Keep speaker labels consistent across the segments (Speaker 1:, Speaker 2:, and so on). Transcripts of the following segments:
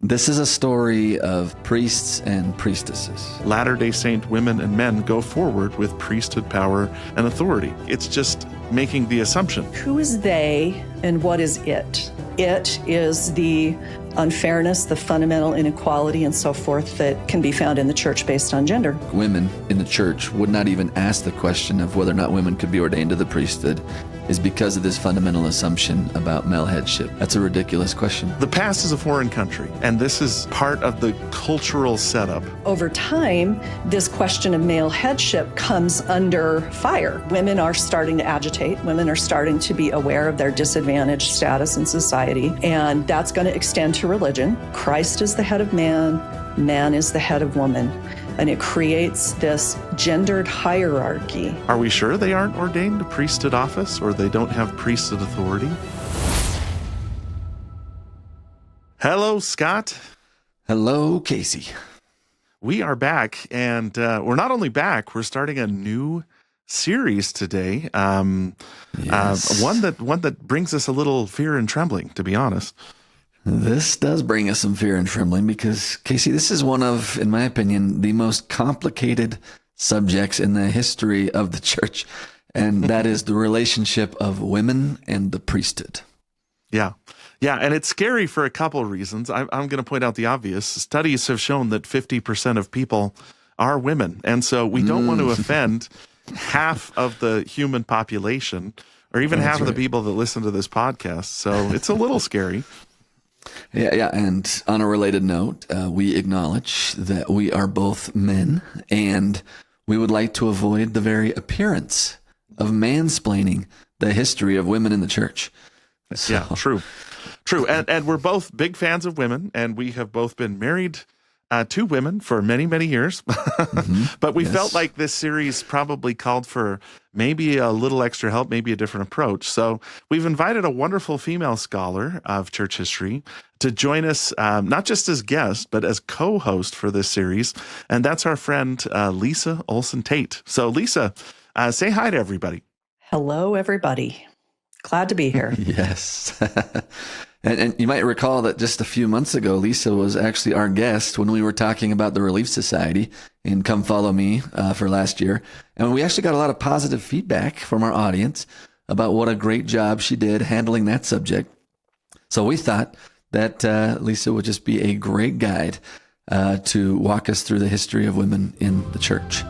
Speaker 1: This is a story of priests and priestesses.
Speaker 2: Latter-day Saint women and men go forward with priesthood power and authority. It's just making the assumption.
Speaker 3: Who is they and what is it? It is the unfairness, the fundamental inequality, and so forth that can be found in the church based on gender.
Speaker 1: Women in the church would not even ask the question of whether or not women could be ordained to the priesthood is because of this fundamental assumption about male headship. That's a ridiculous question.
Speaker 2: The past is a foreign country, and this is part of the cultural setup.
Speaker 3: Over time, this question of male headship comes under fire. Women are starting to agitate. Women are starting to be aware of their disadvantaged status in society, and that's going to extend to religion. Christ is the head of man, man is the head of woman. And it creates this gendered hierarchy.
Speaker 2: Are we sure they aren't ordained to priesthood office or they don't have priesthood authority? Hello, Scott.
Speaker 1: Hello, Casey.
Speaker 2: We are back, and we're not only back, we're starting a new series today.
Speaker 1: Yes.
Speaker 2: One that brings us a little fear and trembling, to be honest.
Speaker 1: This does bring us some fear and trembling because, Casey, this is one of, in my opinion, the most complicated subjects in the history of the church, and that is the relationship of women and the priesthood.
Speaker 2: Yeah, and it's scary for a couple of reasons. I'm going to point out the obvious. Studies have shown that 50% of people are women, and so we don't want to offend half of the human population or even half of the people that listen to this podcast, so it's a little scary.
Speaker 1: Yeah. And on a related note, we acknowledge that we are both men, and we would like to avoid the very appearance of mansplaining the history of women in the church. So.
Speaker 2: Yeah, true. And we're both big fans of women, and we have both been married to women for many, many years. But we felt like this series probably called for maybe a little extra help, maybe a different approach. So we've invited a wonderful female scholar of church history to join us, not just as guest, but as co-host for this series. And that's our friend, Lisa Olsen Tait. So Lisa, say hi to everybody.
Speaker 3: Hello, everybody. Glad to be here.
Speaker 1: Yes. And you might recall that just a few months ago, Lisa was actually our guest when we were talking about the Relief Society in Come Follow Me for last year. And we actually got a lot of positive feedback from our audience about what a great job she did handling that subject. So we thought that Lisa would just be a great guide to walk us through the history of women in the church.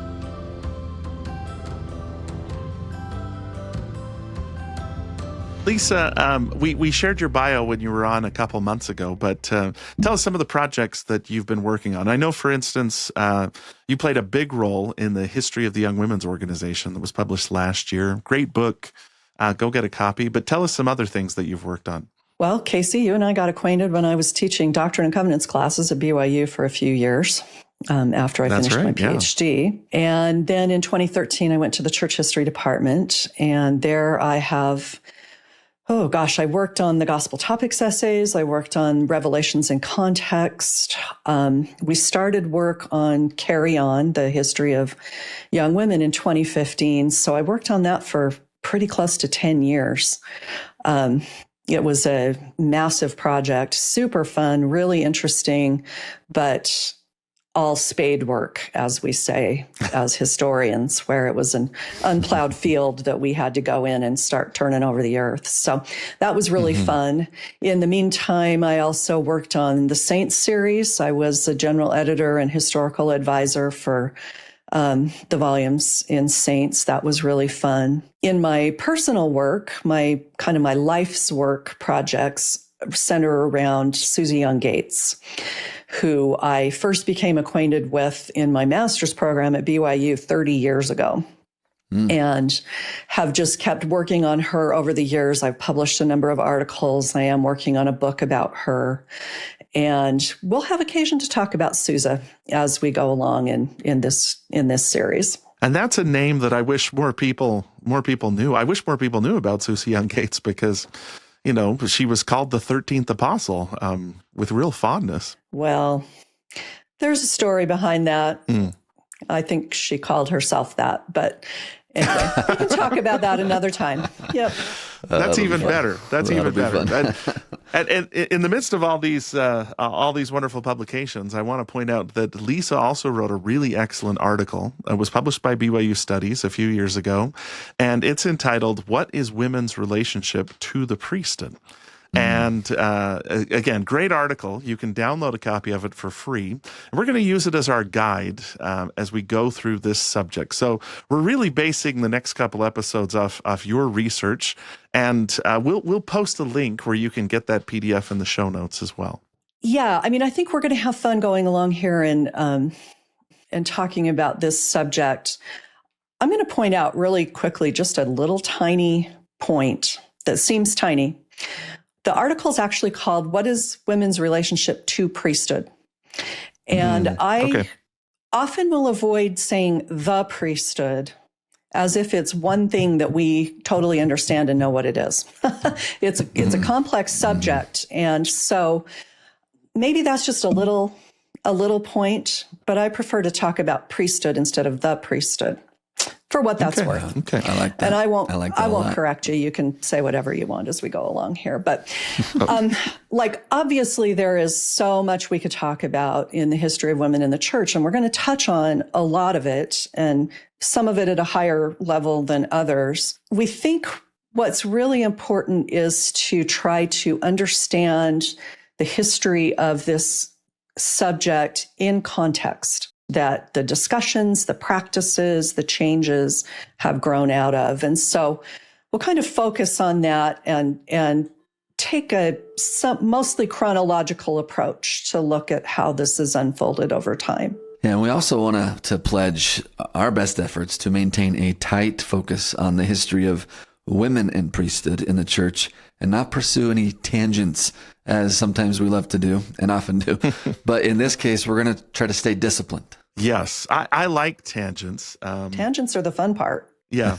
Speaker 2: Lisa, we shared your bio when you were on a couple months ago, but tell us some of the projects that you've been working on. I know, for instance, you played a big role in the History of the Young Women's Organization that was published last year. Great book. Go get a copy. But tell us some other things that you've worked on.
Speaker 3: Well, Casey, you and I got acquainted when I was teaching Doctrine and Covenants classes at BYU for a few years. After I finished my PhD. Yeah. And then in 2013, I went to the church history department, and there I have... I worked on the gospel topics essays. I worked on revelations in context. We started work on Carry On, the history of young women in 2015. So I worked on that for pretty close to 10 years. It was a massive project, super fun, really interesting, but all spade work, as we say, as historians, where it was an unplowed field that we had to go in and start turning over the earth. So that was really fun. In the meantime, I also worked on the Saints series. I was a general editor and historical advisor for the volumes in Saints. That was really fun. In my personal work, my life's work projects center around Susie Young Gates, who I first became acquainted with in my master's program at BYU 30 years ago, and have just kept working on her over the years. I've published a number of articles. I am working on a book about her, and we'll have occasion to talk about Susa as we go along in this series.
Speaker 2: And that's a name that I wish more people knew. I wish more people knew about Susie Young Gates because, you know, she was called the 13th apostle with real fondness.
Speaker 3: Well, there's a story behind that. I think she called herself that, but anyway, we can talk about that another time. Yep.
Speaker 2: That's even better. That's even better. And in the midst of all these wonderful publications, I want to point out that Lisa also wrote a really excellent article. It was published by BYU Studies a few years ago, and it's entitled, "What is Women's Relationship to the Priesthood?" And again, great article. You can download a copy of it for free. And we're going to use it as our guide as we go through this subject. So we're really basing the next couple episodes off your research. And we'll post a link where you can get that PDF in the show notes as well.
Speaker 3: Yeah, I mean, I think we're going to have fun going along here and talking about this subject. I'm going to point out really quickly just a little tiny point that seems tiny. The article is actually called, "What is Women's Relationship to Priesthood?" And I often will avoid saying the priesthood as if it's one thing that we totally understand and know what it is. It's a complex subject. And so maybe that's just a little point, but I prefer to talk about priesthood instead of the priesthood. For what that's worth.
Speaker 1: Okay, I like that.
Speaker 3: And I won't correct you. You can say whatever you want as we go along here. But obviously there is so much we could talk about in the history of women in the church, and we're going to touch on a lot of it, and some of it at a higher level than others. We think what's really important is to try to understand the history of this subject in context, that the discussions, the practices, the changes have grown out of. And so we'll kind of focus on that and take a mostly chronological approach to look at how this has unfolded over time.
Speaker 1: Yeah, and we also want to pledge our best efforts to maintain a tight focus on the history of women in priesthood in the church and not pursue any tangents, as sometimes we love to do and often do. But in this case, we're going to try to stay disciplined.
Speaker 2: Yes, I like tangents.
Speaker 3: Tangents are the fun part.
Speaker 2: Yeah.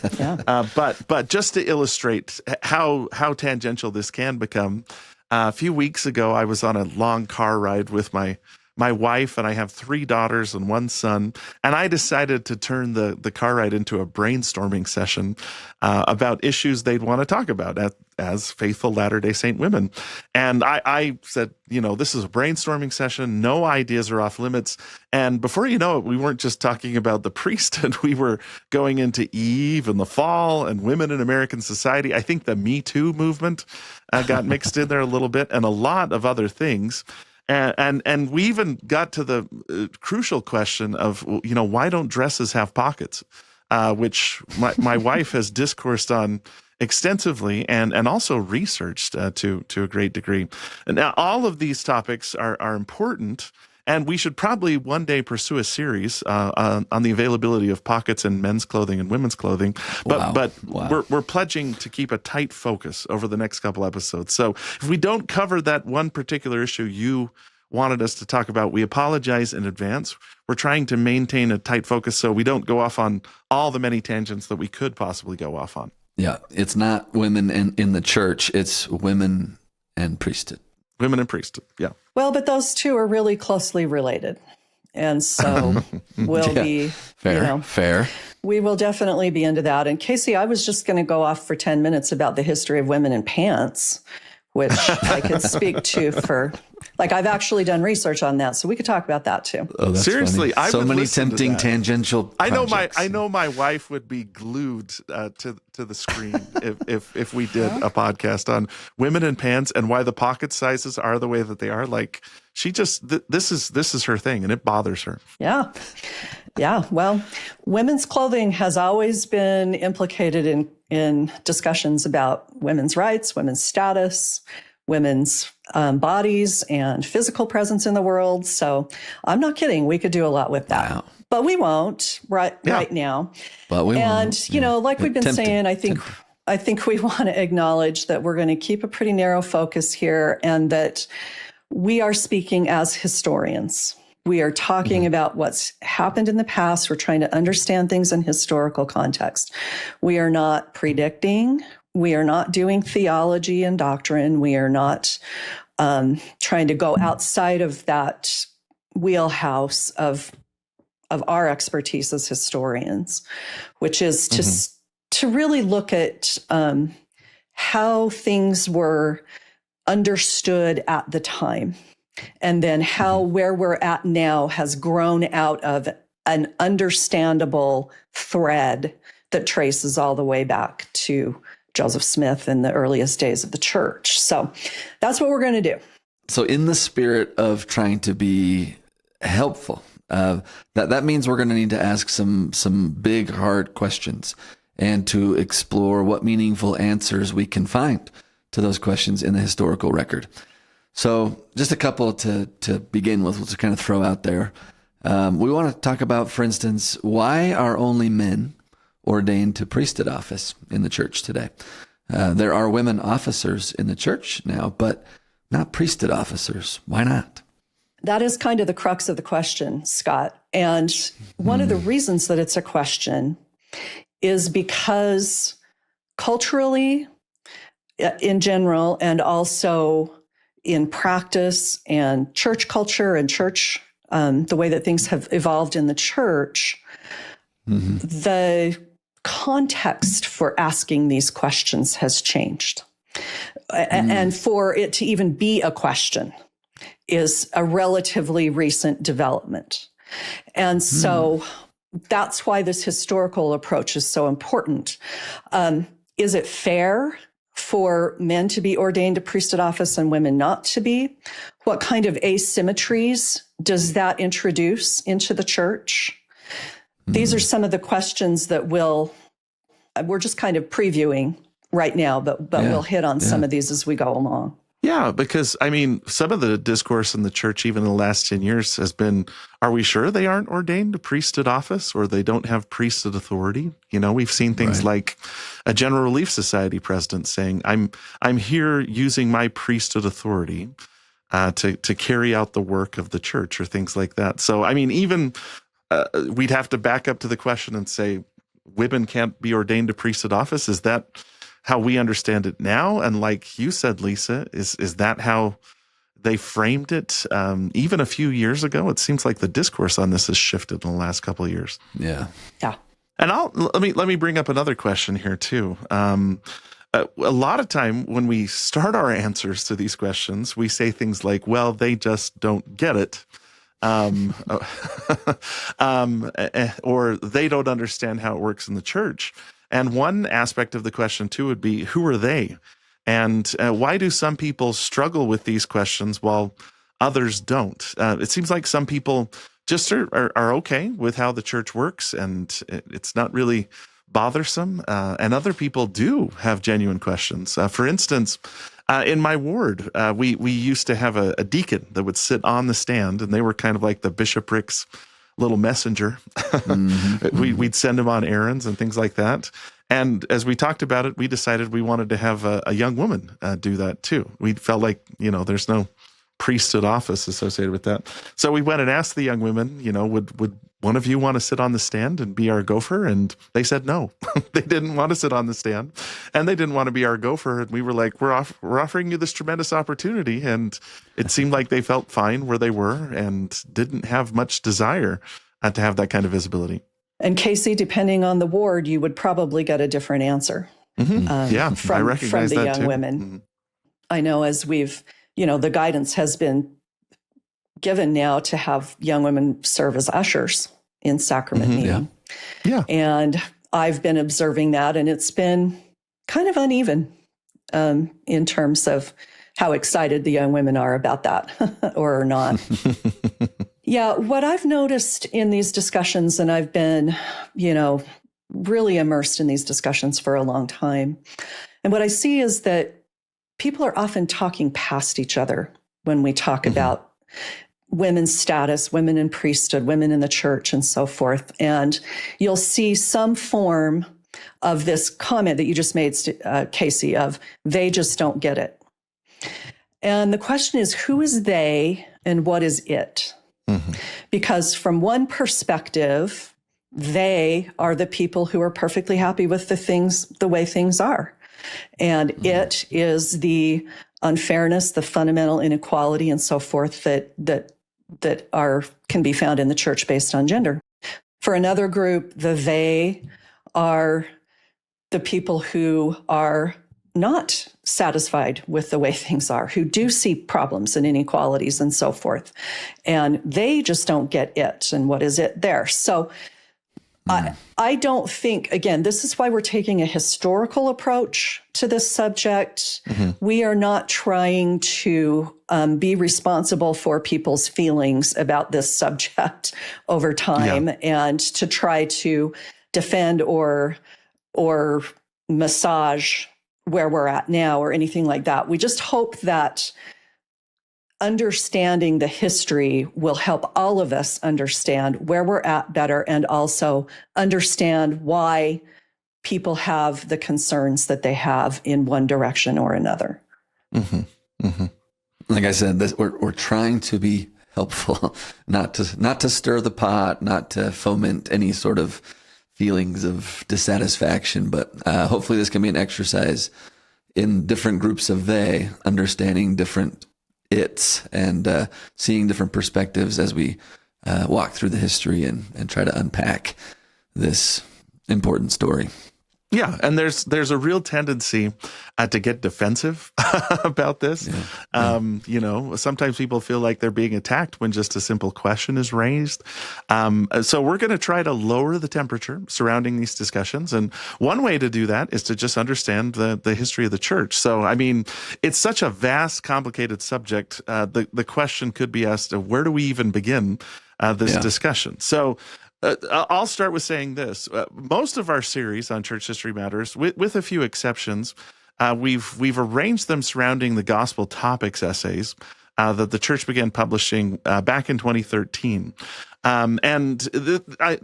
Speaker 2: But just to illustrate how tangential this can become, a few weeks ago, I was on a long car ride with my wife, and I have 3 daughters and 1 son, and I decided to turn the car ride into a brainstorming session about issues they'd want to talk about as faithful Latter-day Saint women. And I said, this is a brainstorming session. No ideas are off limits. And before you know it, we weren't just talking about the priesthood. We were going into Eve and the fall and women in American society. I think the Me Too movement got mixed in there a little bit, and a lot of other things. And we even got to the crucial question of, why don't dresses have pockets? Which my wife has discoursed on extensively and also researched to a great degree. And now all of these topics are important, and we should probably one day pursue a series on the availability of pockets in men's clothing and women's clothing. But we're pledging to keep a tight focus over the next couple episodes. So if we don't cover that one particular issue you wanted us to talk about, we apologize in advance. We're trying to maintain a tight focus so we don't go off on all the many tangents that we could possibly go off on.
Speaker 1: Yeah, it's not women in the church, it's women and priesthood.
Speaker 2: Women and priesthood, yeah.
Speaker 3: Well, but those two are really closely related. And so we'll be,
Speaker 1: fair.
Speaker 3: We will definitely be into that. And Casey, I was just going to go off for 10 minutes about the history of women in pants, which I could speak to for, I've actually done research on that, so we could talk about that too.
Speaker 1: Oh, that's
Speaker 2: seriously,
Speaker 1: funny. So many tempting tangential projects.
Speaker 2: I know my wife would be glued to the screen if we did a podcast on women in pants and why the pocket sizes are the way that they are. She just this is her thing, and it bothers her.
Speaker 3: Yeah. Well, women's clothing has always been implicated in discussions about women's rights, women's status, women's bodies and physical presence in the world. So I'm not kidding. We could do a lot with that. Wow. But we won't right now.
Speaker 1: But we
Speaker 3: won't. Like we've been saying, I think we want to acknowledge that we're going to keep a pretty narrow focus here, and that we are speaking as historians. We are talking about what's happened in the past. We're trying to understand things in historical context. We are not predicting. We are not doing theology and doctrine. We are not trying to go outside of that wheelhouse of our expertise as historians, which is to really look at how things were understood at the time, and then how where we're at now has grown out of an understandable thread that traces all the way back to Joseph Smith in the earliest days of the church. So that's what we're going to do.
Speaker 1: So in the spirit of trying to be helpful, that means we're going to need to ask some big, hard questions and to explore what meaningful answers we can find to those questions in the historical record. So just a couple to begin with, we'll just kind of throw out there. We want to talk about, for instance, why are only men ordained to priesthood office in the church today? There are women officers in the church now, but not priesthood officers. Why not?
Speaker 3: That is kind of the crux of the question, Scott. And one of the reasons that it's a question is because culturally, in general, and also in practice and church culture and church, the way that things have evolved in the church, the context for asking these questions has changed. And for it to even be a question is a relatively recent development. And so that's why this historical approach is so important. Is it fair for men to be ordained to priesthood office and women not to be? What kind of asymmetries does that introduce into the church? These are some of the questions that we're just kind of previewing right now, but we'll hit on some of these as we go along.
Speaker 2: Yeah, because, I mean, some of the discourse in the church, even in the last 10 years, has been, are we sure they aren't ordained to priesthood office or they don't have priesthood authority? You know, we've seen things like a General Relief Society president saying, I'm here using my priesthood authority to carry out the work of the church or things like that. So, I mean, even we'd have to back up to the question and say, women can't be ordained to priesthood office? Is that how we understand it now? And like you said, Lisa, is that how they framed it even a few years ago? It seems like the discourse on this has shifted in the last couple of years.
Speaker 3: Yeah.
Speaker 2: And let me bring up another question here too. A lot of time when we start our answers to these questions, we say things like, well, they just don't get it. Or they don't understand how it works in the church. And one aspect of the question, too, would be, who are they? And why do some people struggle with these questions while others don't? It seems like some people just are okay with how the church works, and it's not really bothersome. And other people do have genuine questions. For instance, in my ward, we used to have a deacon that would sit on the stand, and they were kind of like the bishoprics little messenger. We'd send him on errands and things like that. And as we talked about it, we decided we wanted to have a young woman do that too. We felt like, there's no priesthood office associated with that. So we went and asked the young women, would one of you want to sit on the stand and be our gopher? And they said no. They didn't want to sit on the stand, and they didn't want to be our gopher. And we were like, we're offering you this tremendous opportunity. And it seemed like they felt fine where they were and didn't have much desire to have that kind of visibility.
Speaker 3: And Casey, depending on the ward, you would probably get a different answer.
Speaker 2: I recognize
Speaker 3: from the
Speaker 2: that
Speaker 3: young
Speaker 2: too.
Speaker 3: Women. I know as we've, the guidance has been given now to have young women serve as ushers in sacrament meeting.
Speaker 2: Yeah.
Speaker 3: And I've been observing that, and it's been kind of uneven in terms of how excited the young women are about that or not. Yeah, what I've noticed in these discussions, and I've been, really immersed in these discussions for a long time, and what I see is that people are often talking past each other when we talk about women's status, women in priesthood, women in the church, and so forth. And you'll see some form of this comment that you just made, Casey, of they just don't get it. And the question is, who is they and what is it? Because from one perspective, they are the people who are perfectly happy with the way things are. And it is the unfairness, the fundamental inequality, and so forth that can be found in the church based on gender. For another group, they are the people who are not satisfied with the way things are, who do see problems and inequalities and so forth. And they just don't get it. And what is it there? So I don't think, again, this is why we're taking a historical approach to this subject. We are not trying to be responsible for people's feelings about this subject over time and to try to defend or massage where we're at now or anything like that. We just hope that understanding the history will help all of us understand where we're at better and also understand why people have the concerns that they have in one direction or another.
Speaker 1: Like I said, we're trying to be helpful, not to stir the pot, not to foment any sort of feelings of dissatisfaction, but hopefully this can be an exercise in different groups of they, understanding different it's and seeing different perspectives as we walk through the history and try to unpack this important story.
Speaker 2: Yeah, and there's a real tendency to get defensive about this. You know, sometimes people feel like they're being attacked when just a simple question is raised. So we're going to try to lower the temperature surrounding these discussions. And one way to do that is to just understand the history of the church. So, I mean, it's such a vast, complicated subject. The question could be asked, where do we even begin this discussion? So, I'll start with saying this. Most of our series on Church History Matters, with a few exceptions, we've arranged them surrounding the Gospel Topics essays that the church began publishing back in 2013.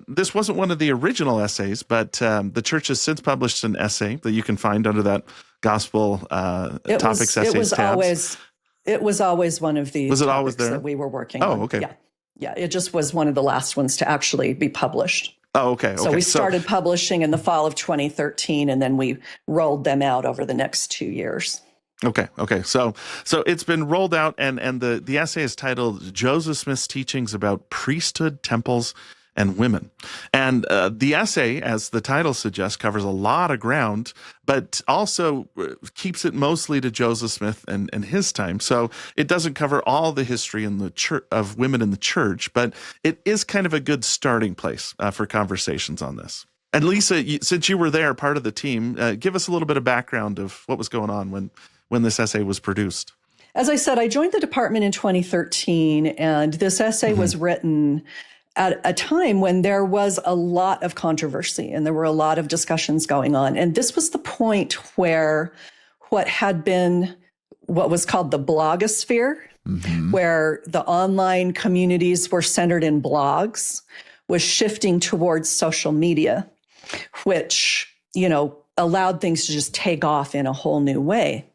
Speaker 2: This wasn't one of the original essays, but the church has since published an essay that you can find under that Gospel Topics essays tab.
Speaker 3: It was always one of the topics
Speaker 2: there?
Speaker 3: That we were working on.
Speaker 2: Oh, okay.
Speaker 3: Yeah, it just was one of the last ones to actually be published.
Speaker 2: Oh, okay.
Speaker 3: So we started publishing in the fall of 2013, and then we rolled them out over the next 2 years.
Speaker 2: Okay. So it's been rolled out, and the essay is titled Joseph Smith's Teachings About Priesthood, Temples, and Women. And the essay, as the title suggests, covers a lot of ground, but also keeps it mostly to Joseph Smith and his time. So it doesn't cover all the history in the church of women in the church, but it is kind of a good starting place for conversations on this. And Lisa, since you were there, part of the team, give us a little bit of background of what was going on when this essay was produced.
Speaker 3: As I said, I joined the department in 2013, and this essay was written at a time when there was a lot of controversy and there were a lot of discussions going on. And this was the point where what was called the blogosphere, where the online communities were centered in blogs, was shifting towards social media, which, allowed things to just take off in a whole new way.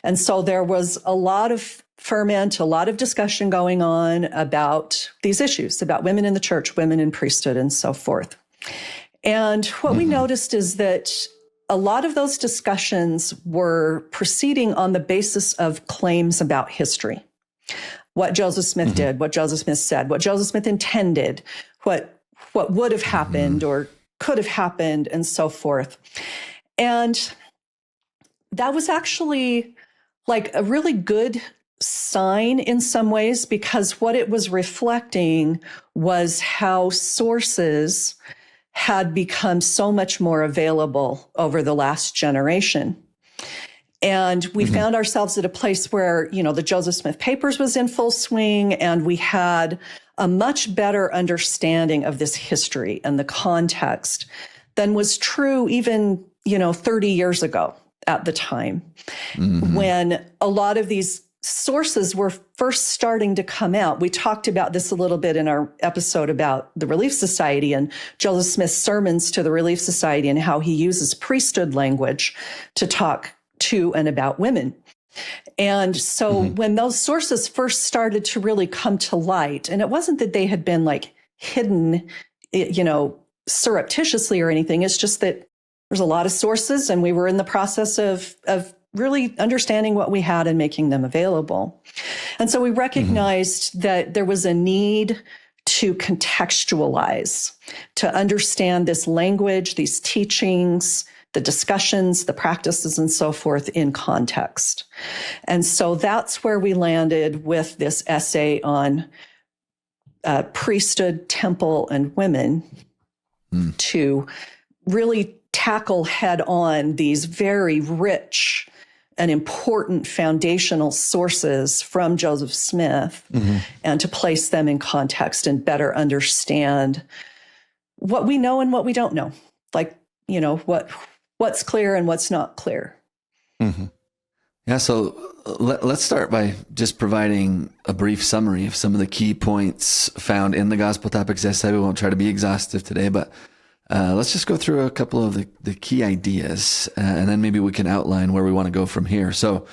Speaker 3: And so there was a lot of ferment, a lot of discussion going on about these issues, about women in the church, women in priesthood, and so forth. And what we noticed is that a lot of those discussions were proceeding on the basis of claims about history. What Joseph Smith did, what Joseph Smith said, what Joseph Smith intended, what would have happened or could have happened, and so forth. And that was actually like a really good sign in some ways, because what it was reflecting was how sources had become so much more available over the last generation. And we found ourselves at a place where, the Joseph Smith Papers was in full swing, and we had a much better understanding of this history and the context than was true even, 30 years ago at the time, when a lot of these sources were first starting to come out. We talked about this a little bit in our episode about the Relief Society and Joseph Smith's sermons to the Relief Society and how he uses priesthood language to talk to and about women. And so when those sources first started to really come to light, and it wasn't that they had been like hidden, surreptitiously or anything, it's just that there's a lot of sources and we were in the process of really understanding what we had and making them available. And so we recognized that there was a need to contextualize, to understand this language, these teachings, the discussions, the practices, and so forth in context. And so that's where we landed with this essay on priesthood, temple, and women to really tackle head on these very rich and important foundational sources from Joseph Smith and to place them in context and better understand what we know and what we don't know. Like, what's clear and what's not clear.
Speaker 1: Mm-hmm. Yeah, so let's start by just providing a brief summary of some of the key points found in the Gospel Topics essay. We won't try to be exhaustive today, but let's just go through a couple of the key ideas, and then maybe we can outline where we want to go from here. So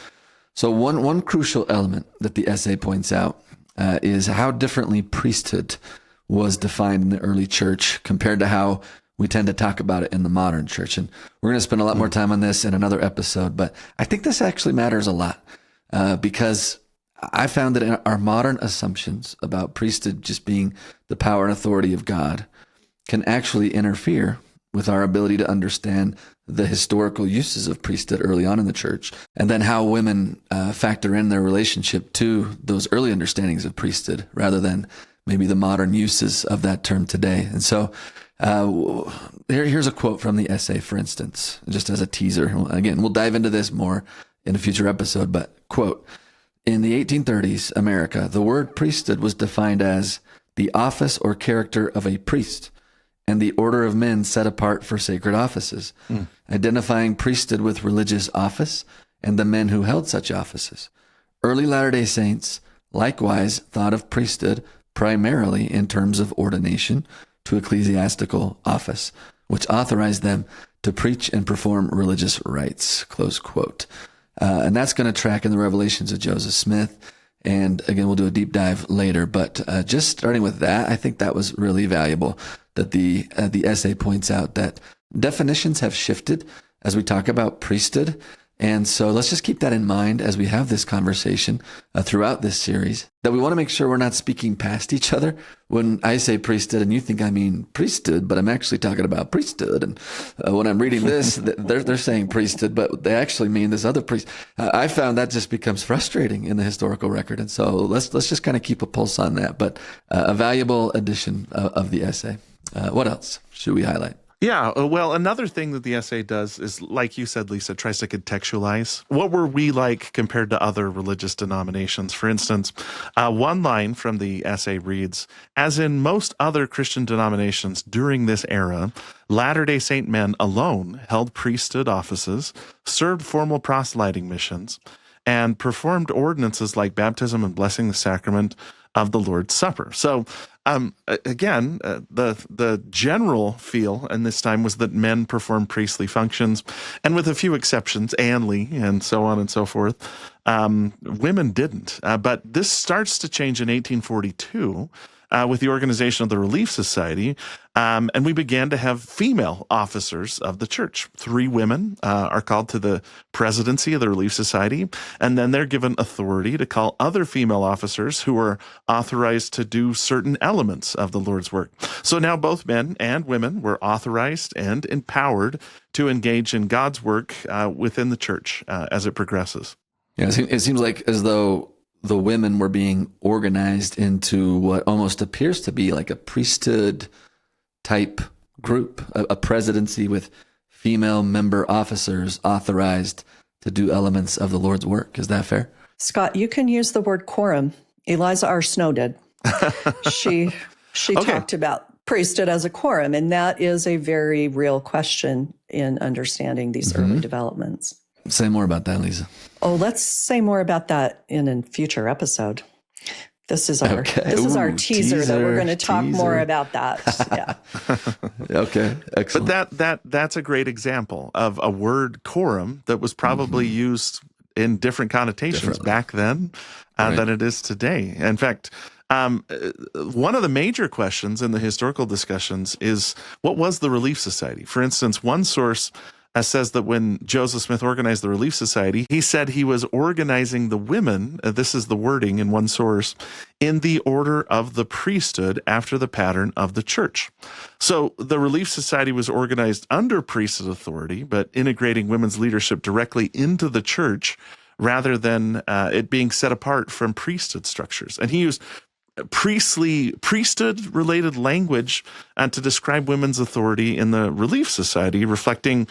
Speaker 1: one crucial element that the essay points out is how differently priesthood was defined in the early church compared to how we tend to talk about it in the modern church. And we're going to spend a lot more time on this in another episode, but I think this actually matters a lot because I found that in our modern assumptions about priesthood just being the power and authority of God can actually interfere with our ability to understand the historical uses of priesthood early on in the church, and then how women factor in their relationship to those early understandings of priesthood rather than maybe the modern uses of that term today. And so here's a quote from the essay, for instance, just as a teaser. Again, we'll dive into this more in a future episode, but quote, "In the 1830s America, the word priesthood was defined as the office or character of a priest and the order of men set apart for sacred offices, identifying priesthood with religious office and the men who held such offices. Early Latter-day Saints likewise thought of priesthood primarily in terms of ordination to ecclesiastical office, which authorized them to preach and perform religious rites," close quote. And that's going to track in the revelations of Joseph Smith. And again, we'll do a deep dive later, but just starting with that, I think that was really valuable that the essay points out that definitions have shifted as we talk about priesthood. And so let's just keep that in mind as we have this conversation throughout this series, that we want to make sure we're not speaking past each other. When I say priesthood and you think I mean priesthood, but I'm actually talking about priesthood. And when I'm reading this, they're saying priesthood, but they actually mean this other priest. I found that just becomes frustrating in the historical record. And so let's just kind of keep a pulse on that. But a valuable addition of the essay. What else should we highlight?
Speaker 2: Yeah, well, another thing that the essay does is, like you said, Lisa, tries to contextualize. What were we like compared to other religious denominations? For instance, one line from the essay reads, "As in most other Christian denominations during this era, Latter-day Saint men alone held priesthood offices, served formal proselyting missions, and performed ordinances like baptism and blessing the sacrament of the Lord's Supper." So again, the general feel in this time was that men performed priestly functions, and with a few exceptions, Anley and so on and so forth, women didn't. But this starts to change in 1842 with the organization of the Relief Society, and we began to have female officers of the church. 3 women are called to the presidency of the Relief Society, and then they're given authority to call other female officers who are authorized to do certain elements of the Lord's work. So now both men and women were authorized and empowered to engage in God's work within the church as it progresses.
Speaker 1: Yeah, it seems like as though the women were being organized into what almost appears to be like a priesthood type group, a presidency with female member officers authorized to do elements of the Lord's work. Is that fair?
Speaker 3: Scott, you can use the word quorum. Eliza R. Snow did. She talked about priesthood as a quorum, and that is a very real question in understanding these early developments.
Speaker 1: Say more about that, Lisa.
Speaker 3: Oh, let's say more about that in a future episode. This is our teaser that we're going to talk more about that. Yeah.
Speaker 1: Okay, excellent.
Speaker 2: But that's a great example of a word, quorum, that was probably used in different connotations back then than it is today. In fact, one of the major questions in the historical discussions is, what was the Relief Society? For instance, one source says that when Joseph Smith organized the Relief Society, he said he was organizing the women, this is the wording in one source, in the order of the priesthood after the pattern of the church. So the Relief Society was organized under priesthood authority, but integrating women's leadership directly into the church rather than it being set apart from priesthood structures. And he used priesthood-related language to describe women's authority in the Relief Society, reflecting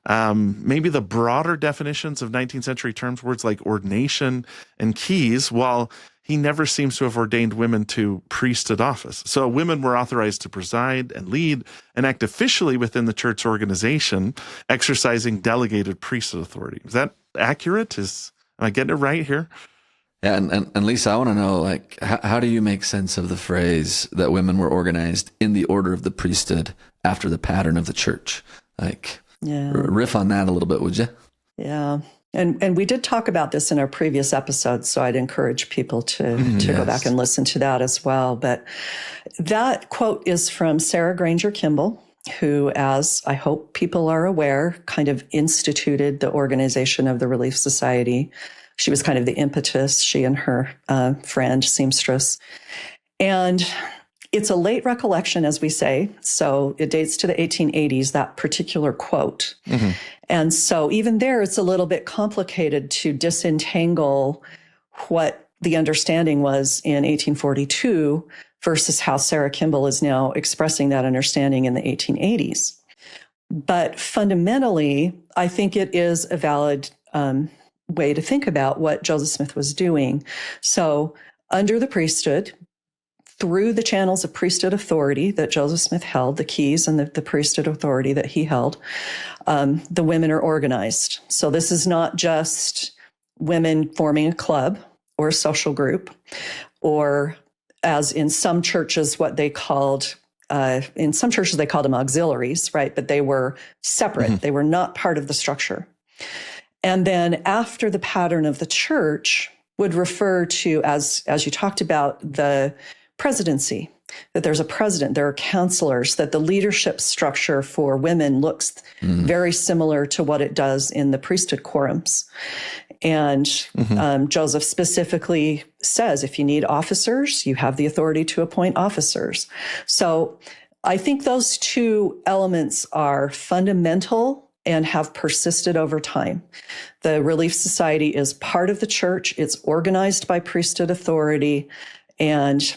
Speaker 2: maybe the broader definitions of 19th century terms, words like ordination and keys, while he never seems to have ordained women to priesthood office. So women were authorized to preside and lead and act officially within the church organization, exercising delegated priesthood authority. Is that accurate? Am I getting it right here?
Speaker 1: Yeah, and Lisa, I want to know, like, how do you make sense of the phrase that women were organized in the order of the priesthood after the pattern of the church? Like, riff on that a little bit, would you?
Speaker 3: Yeah. And we did talk about this in our previous episodes, so I'd encourage people to go back and listen to that as well. But that quote is from Sarah Granger Kimball, who, as I hope people are aware, kind of instituted the organization of the Relief Society. She was kind of the impetus, she and her friend, seamstress. And it's a late recollection, as we say. So it dates to the 1880s, that particular quote. Mm-hmm. And so even there, it's a little bit complicated to disentangle what the understanding was in 1842 versus how Sarah Kimball is now expressing that understanding in the 1880s. But fundamentally, I think it is a valid way to think about what Joseph Smith was doing. So under the priesthood, through the channels of priesthood authority that Joseph Smith held, the keys and the priesthood authority that he held, the women are organized. So this is not just women forming a club or a social group, or as in some churches, what they called, in some churches they called them auxiliaries, right? But they were separate. Mm-hmm. They were not part of the structure. And then after the pattern of the church would refer to, as you talked about, the presidency, that there's a president, there are counselors, that the leadership structure for women looks very similar to what it does in the priesthood quorums. And Joseph specifically says, if you need officers, you have the authority to appoint officers. So I think those two elements are fundamental and have persisted over time. The Relief Society is part of the church. It's organized by priesthood authority, and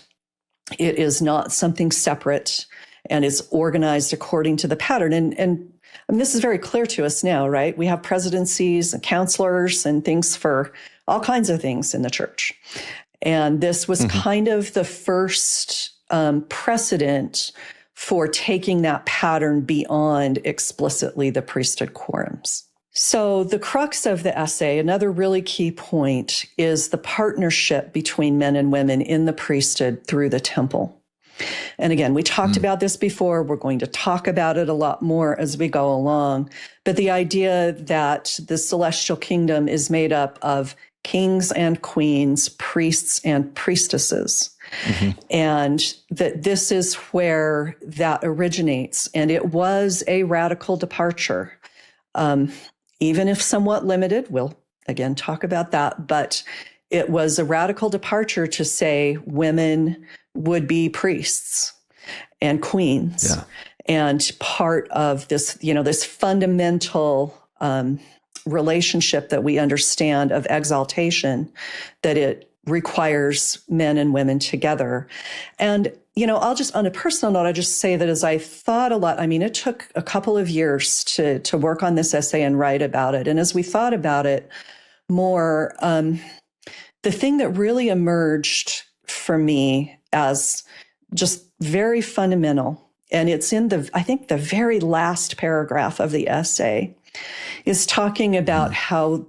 Speaker 3: it is not something separate, and it's organized according to the pattern. And I mean, this is very clear to us now, right? We have presidencies and counselors and things for all kinds of things in the church. And this was kind of the first precedent for taking that pattern beyond explicitly the priesthood quorums. So the crux of the essay, another really key point, is the partnership between men and women in the priesthood through the temple. And again, we talked about this before. We're going to talk about it a lot more as we go along. But the idea that the celestial kingdom is made up of kings and queens, priests and priestesses. And that this is where that originates. And it was a radical departure, even if somewhat limited. We'll, again, talk about that. But it was a radical departure to say women would be priests and queens. Yeah. And part of this, this fundamental relationship that we understand of exaltation, that it requires men and women together. And, I'll just, on a personal note, I just say that as I thought a lot, it took a couple of years to work on this essay and write about it. And as we thought about it more, the thing that really emerged for me as just very fundamental, and it's in I think the very last paragraph of the essay, is talking about how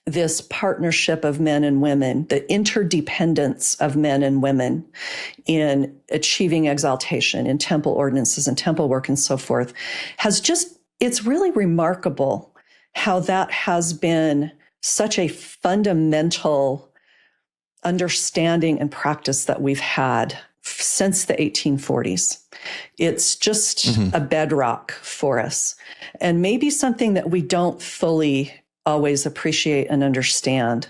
Speaker 3: this partnership of men and women, the interdependence of men and women in achieving exaltation in temple ordinances and temple work and so forth, it's really remarkable how that has been such a fundamental understanding and practice that we've had since the 1840s. It's just a bedrock for us, and maybe something that we don't fully always appreciate and understand.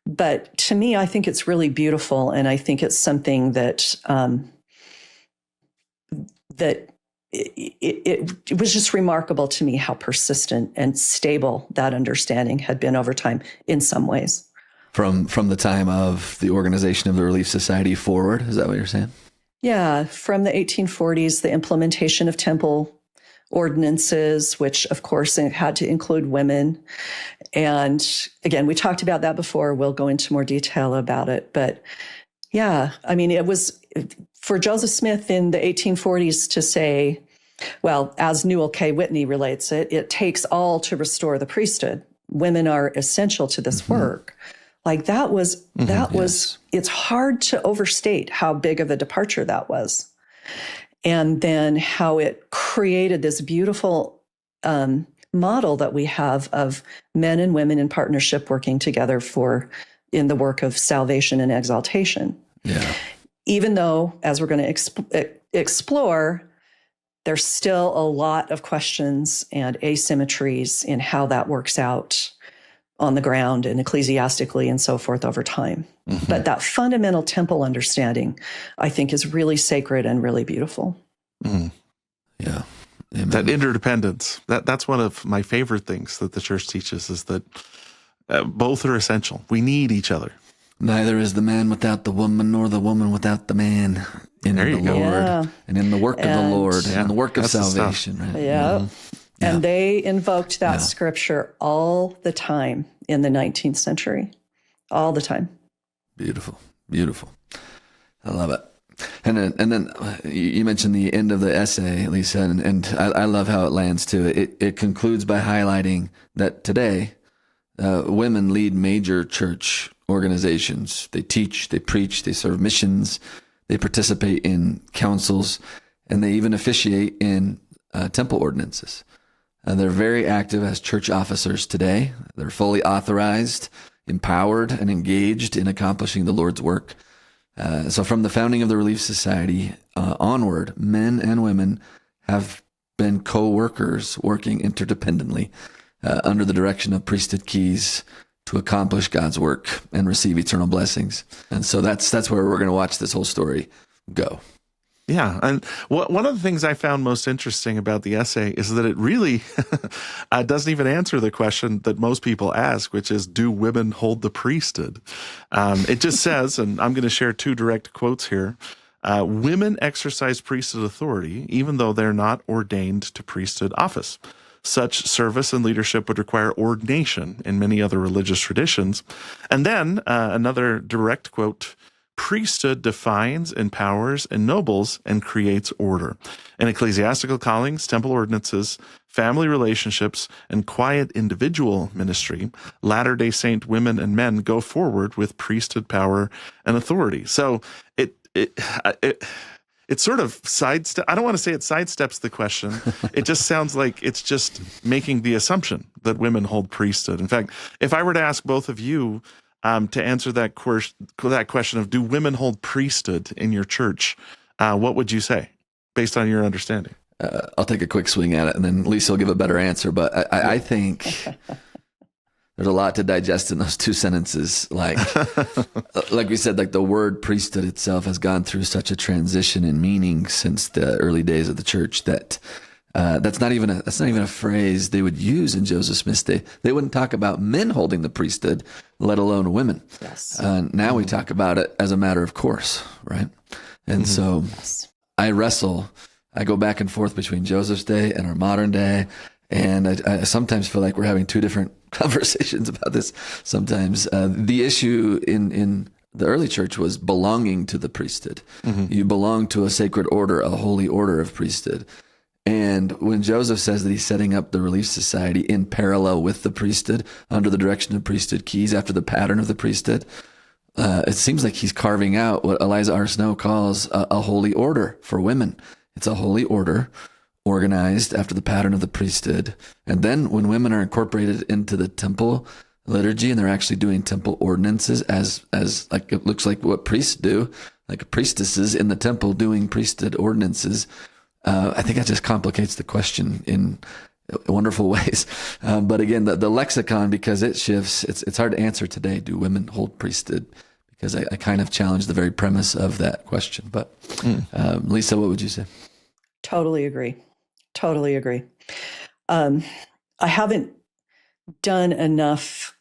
Speaker 3: But to me, I think it's really beautiful, and I think it's something that it was just remarkable to me how persistent and stable that understanding had been over time in some ways.
Speaker 1: From the time of the organization of the Relief Society forward, is that what you're saying?
Speaker 3: Yeah, from the 1840s, the implementation of temple ordinances, which of course had to include women. And again, we talked about that before. We'll go into more detail about it. But yeah, I mean, it was for Joseph Smith in the 1840s to say, well, as Newell K. Whitney relates it, it takes all to restore the priesthood. Women are essential to this work. Like that was, it's hard to overstate how big of a departure that was. And then how it created this beautiful model that we have of men and women in partnership working together in the work of salvation and exaltation.
Speaker 1: Yeah.
Speaker 3: Even though, as we're going to explore, there's still a lot of questions and asymmetries in how that works out on the ground and ecclesiastically and so forth over time. But that fundamental temple understanding, I think, is really sacred and really beautiful.
Speaker 1: Yeah. Amen.
Speaker 2: That interdependence, that's one of my favorite things that the church teaches, is that both are essential. We need each other.
Speaker 1: Neither is the man without the woman, nor the woman without the man. In the Lord, and in the work of the Lord, and the work of salvation. Right?
Speaker 3: Yeah. And they invoked that scripture all the time in the 19th century, all the time.
Speaker 1: Beautiful, beautiful. I love it. And then you mentioned the end of the essay, Lisa, and I love how it lands too. It concludes by highlighting that today, women lead major church organizations. They teach, they preach, they serve missions, they participate in councils, and they even officiate in temple ordinances. They're very active as church officers today. They're fully authorized, empowered, and engaged in accomplishing the Lord's work. So from the founding of the Relief Society onward, men and women have been co-workers working interdependently under the direction of priesthood keys to accomplish God's work and receive eternal blessings. And so that's where we're going to watch this whole story go.
Speaker 2: Yeah, and one of the things I found most interesting about the essay is that it really doesn't even answer the question that most people ask, which is, do women hold the priesthood? It just says, and I'm going to share two direct quotes here, women exercise priesthood authority even though they're not ordained to priesthood office. Such service and leadership would require ordination in many other religious traditions. And then another direct quote, priesthood defines, empowers, ennobles, and creates order. In ecclesiastical callings, temple ordinances, family relationships, and quiet individual ministry, Latter-day Saint women and men go forward with priesthood power and authority. So it sort of sidesteps, I don't want to say it sidesteps the question. It just sounds like it's just making the assumption that women hold priesthood. In fact, if I were to ask both of you to answer that question of, do women hold priesthood in your church, what would you say based on your understanding?
Speaker 1: I'll take a quick swing at it, and then Lisa will give a better answer. But I think there's a lot to digest in those two sentences. Like we said, like the word priesthood itself has gone through such a transition in meaning since the early days of the church that that's not even a phrase they would use in Joseph Smith's day. They wouldn't talk about men holding the priesthood, let alone women.
Speaker 3: Yes.
Speaker 1: Now we talk about it as a matter of course, right? And so I go back and forth between Joseph's day and our modern day. And I sometimes feel like we're having two different conversations about this. Sometimes the issue in the early church was belonging to the priesthood. You belong to a sacred order, a holy order of priesthood. And when Joseph says that he's setting up the Relief Society in parallel with the priesthood, under the direction of priesthood keys, after the pattern of the priesthood, it seems like he's carving out what Eliza R. Snow calls a holy order for women. It's a holy order organized after the pattern of the priesthood. And then when women are incorporated into the temple liturgy and they're actually doing temple ordinances as like it looks like what priests do, like priestesses in the temple doing priesthood ordinances, I think that just complicates the question in wonderful ways. But again, the lexicon, because it shifts, it's hard to answer today. Do women hold priesthood? Because I kind of challenge the very premise of that question. But Lisa, what would you say?
Speaker 3: Totally agree. Totally agree. I haven't done enough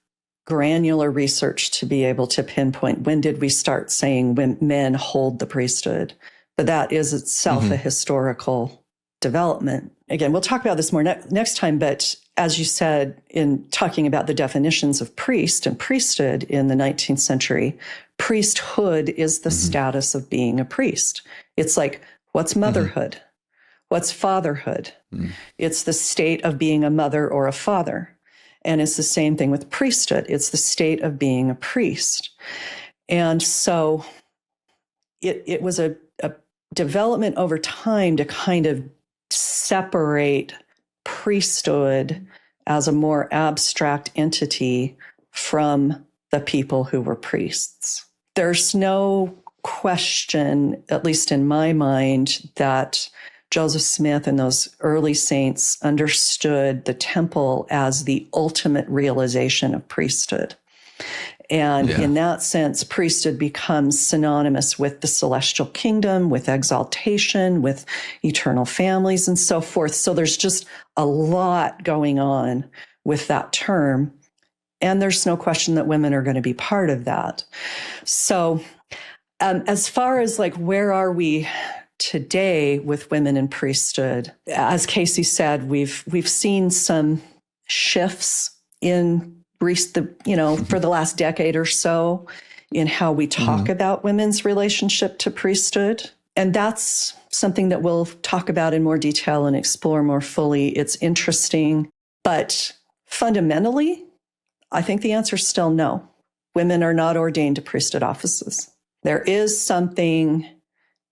Speaker 3: granular research to be able to pinpoint when did we start saying when men hold the priesthood. But that is itself a historical development. Again, we'll talk about this more next time, but as you said, in talking about the definitions of priest and priesthood in the 19th century, priesthood is the status of being a priest. It's like, what's motherhood? What's fatherhood? It's the state of being a mother or a father. And it's the same thing with priesthood. It's the state of being a priest. And so it was a development over time to kind of separate priesthood as a more abstract entity from the people who were priests. There's no question, at least in my mind, that Joseph Smith and those early saints understood the temple as the ultimate realization of priesthood. And in that sense, priesthood becomes synonymous with the celestial kingdom, with exaltation, with eternal families, and so forth. So there's just a lot going on with that term. And there's no question that women are going to be part of that. So as far as like, where are we today with women in priesthood? As Casey said, we've seen some shifts in for the last decade or so in how we talk about women's relationship to priesthood. And that's something that we'll talk about in more detail and explore more fully. It's interesting, but fundamentally, I think the answer is still no. Women are not ordained to priesthood offices. There is something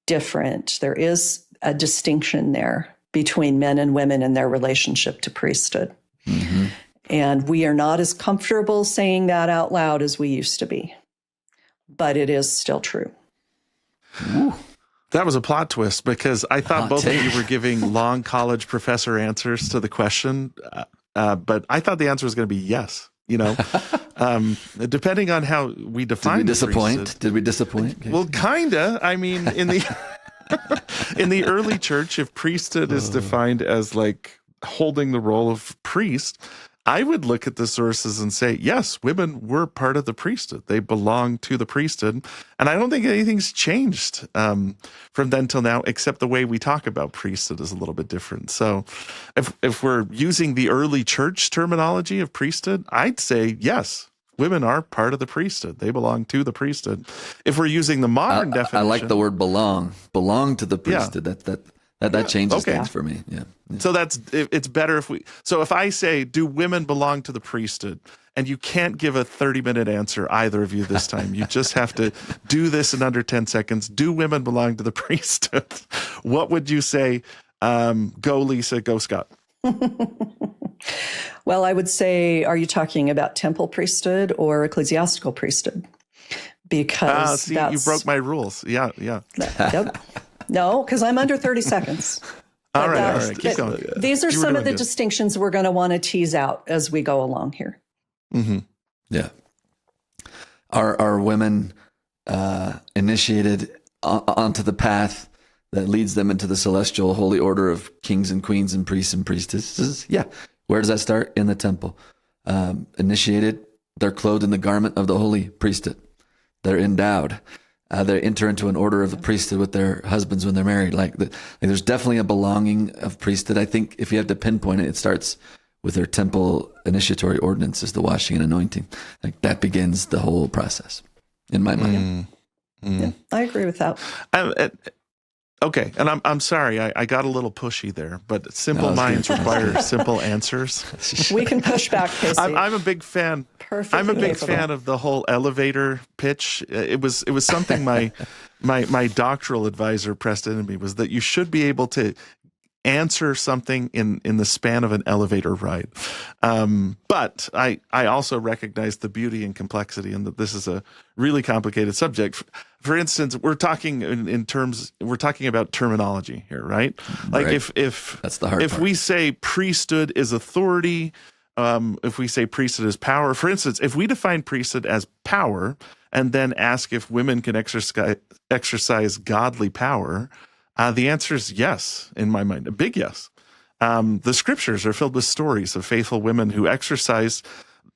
Speaker 3: different. There is a distinction there between men and women in their relationship to priesthood. And we are not as comfortable saying that out loud as we used to be. But it is still true.
Speaker 2: Ooh, that was a plot twist, because I thought both of you were giving long college professor answers to the question. But I thought the answer was going to be yes. Depending on how we define
Speaker 1: Did we disappoint? Did we disappoint?
Speaker 2: Well, kind of. I mean, in the early church, if priesthood is defined as like holding the role of priest, I would look at the sources and say, yes, women were part of the priesthood. They belong to the priesthood. And I don't think anything's changed from then till now, except the way we talk about priesthood is a little bit different. So if we're using the early church terminology of priesthood, I'd say, yes, women are part of the priesthood. They belong to the priesthood. If we're using the modern definition.
Speaker 1: I like the word belong to the priesthood. That changes things for me. Yeah.
Speaker 2: So it's better if I say, do women belong to the priesthood? And you can't give a 30-minute answer, either of you this time. You just have to do this in under 10 seconds. Do women belong to the priesthood? What would you say? Go Lisa, go Scott.
Speaker 3: Well, I would say, are you talking about temple priesthood or ecclesiastical priesthood? Because
Speaker 2: you broke my rules. Yeah.
Speaker 3: Yep. No, because I'm under 30 seconds.
Speaker 2: All right. Keep going.
Speaker 3: These are some of the distinctions we're going to want to tease out as we go along here.
Speaker 1: Yeah. Are women initiated onto the path that leads them into the celestial holy order of kings and queens and priests and priestesses? Yeah. Where does that start? In the temple. Initiated, they're clothed in the garment of the holy priesthood. They're endowed. They enter into an order of the priesthood with their husbands when they're married. There's definitely a belonging of priesthood. I think if you have to pinpoint it, it starts with their temple initiatory ordinances, the washing and anointing. Like that begins the whole process, in my mind.
Speaker 3: Yeah, I agree with that.
Speaker 2: Okay, and I'm sorry, I got a little pushy there, but simple minds require simple answers.
Speaker 3: We can push back, Casey.
Speaker 2: I'm a big fan.
Speaker 3: Perfectly
Speaker 2: I'm a big
Speaker 3: capable.
Speaker 2: fan of the whole elevator pitch. It was something my doctoral advisor pressed into me, was that you should be able to answer something in the span of an elevator ride. But I also recognize the beauty and complexity, and that this is a really complicated subject. For instance, we're talking we're talking about terminology here, right? Like
Speaker 1: right.
Speaker 2: if
Speaker 1: that's the hard
Speaker 2: if
Speaker 1: part.
Speaker 2: we say priesthood is authority, if we say priesthood is power, for instance, if we define priesthood as power and then ask if women can exercise godly power, the answer is yes, in my mind, a big yes. The scriptures are filled with stories of faithful women who exercise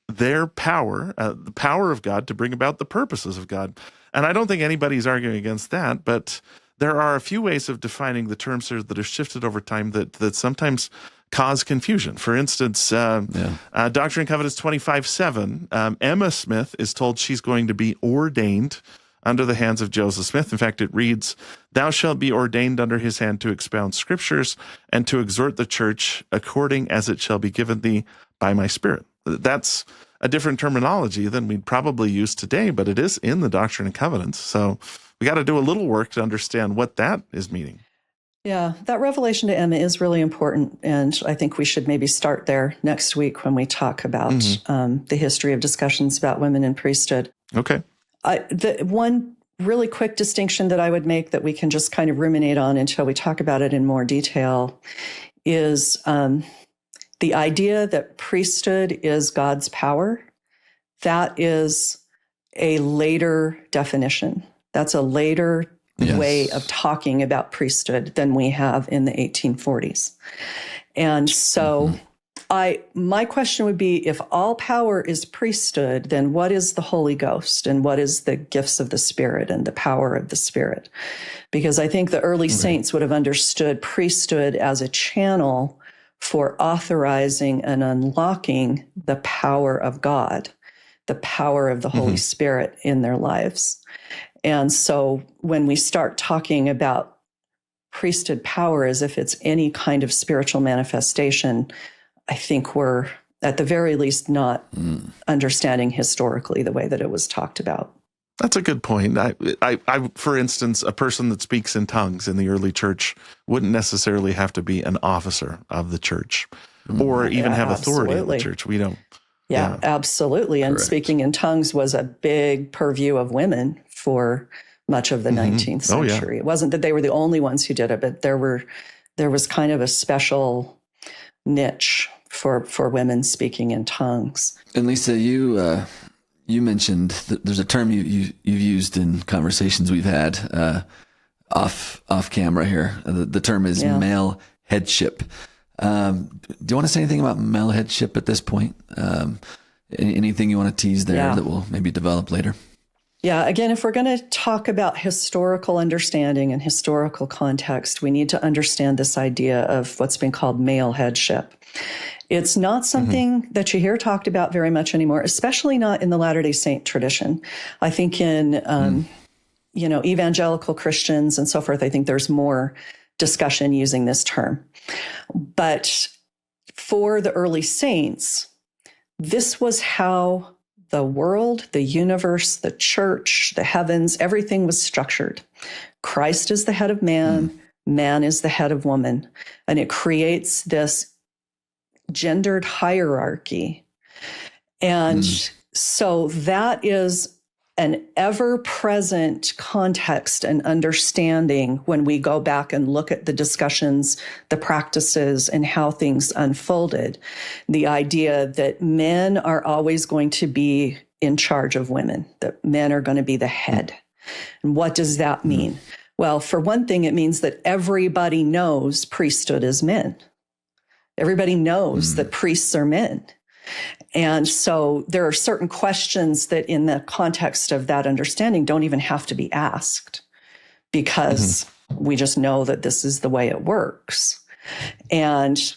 Speaker 2: their power, the power of God, to bring about the purposes of God. And I don't think anybody's arguing against that, but there are a few ways of defining the terms here that have shifted over time that sometimes cause confusion. For instance, Doctrine and Covenants 25:7, Emma Smith is told she's going to be ordained under the hands of Joseph Smith. In fact, it reads, "Thou shalt be ordained under his hand to expound scriptures and to exhort the church according as it shall be given thee by my Spirit." That's a different terminology than we'd probably use today, but it is in the Doctrine and Covenants. So we got to do a little work to understand what that is meaning.
Speaker 3: Yeah, that revelation to Emma is really important. And I think we should maybe start there next week when we talk about the history of discussions about women in priesthood.
Speaker 2: Okay.
Speaker 3: The one really quick distinction that I would make that we can just kind of ruminate on until we talk about it in more detail is the idea that priesthood is God's power. That is a later definition. That's a later way of talking about priesthood than we have in the 1840s. And so my question would be, if all power is priesthood, then what is the Holy Ghost and what is the gifts of the Spirit and the power of the Spirit? Because I think the early saints would have understood priesthood as a channel for authorizing and unlocking the power of God, the power of the Holy Spirit in their lives. And so when we start talking about priesthood power as if it's any kind of spiritual manifestation, I think we're at the very least not understanding historically the way that it was talked about.
Speaker 2: That's a good point. I, for instance, a person that speaks in tongues in the early church wouldn't necessarily have to be an officer of the church or even have authority in the church. We don't.
Speaker 3: Yeah, absolutely. And speaking in tongues was a big purview of women for much of the 19th century. It wasn't that they were the only ones who did it, but there was kind of a special niche for women speaking in tongues.
Speaker 1: And Lisa, you mentioned that there's a term you've used in conversations we've had off camera here. The term is male headship. Do you want to say anything about male headship at this point? Anything you want to tease there that we'll maybe develop later?
Speaker 3: Yeah, again, if we're going to talk about historical understanding and historical context, we need to understand this idea of what's been called male headship. It's not something that you hear talked about very much anymore, especially not in the Latter-day Saint tradition. I think in, evangelical Christians and so forth, I think there's more discussion using this term. But for the early saints, this was how the world, the universe, the church, the heavens, everything was structured. Christ is the head of man, man is the head of woman, and it creates this gendered hierarchy. And so that is an ever-present context and understanding when we go back and look at the discussions, the practices, and how things unfolded. The idea that men are always going to be in charge of women, that men are going to be the head. And what does that mean? Well, for one thing, it means that everybody knows priesthood is men. Everybody knows that priests are men. And so there are certain questions that in the context of that understanding don't even have to be asked because we just know that this is the way it works. And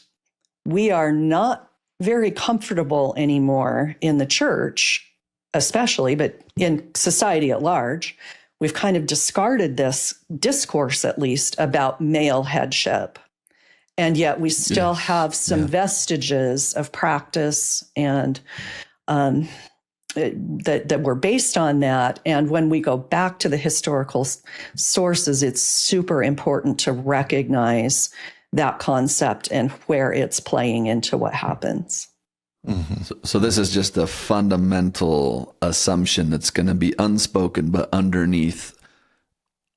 Speaker 3: we are not very comfortable anymore in the church, especially, but in society at large. We've kind of discarded this discourse, at least, about male headship. And yet we still have some vestiges of practice and that were based on that. And when we go back to the historical sources, it's super important to recognize that concept and where it's playing into what happens.
Speaker 1: Mm-hmm. So this is just a fundamental assumption that's going to be unspoken, but underneath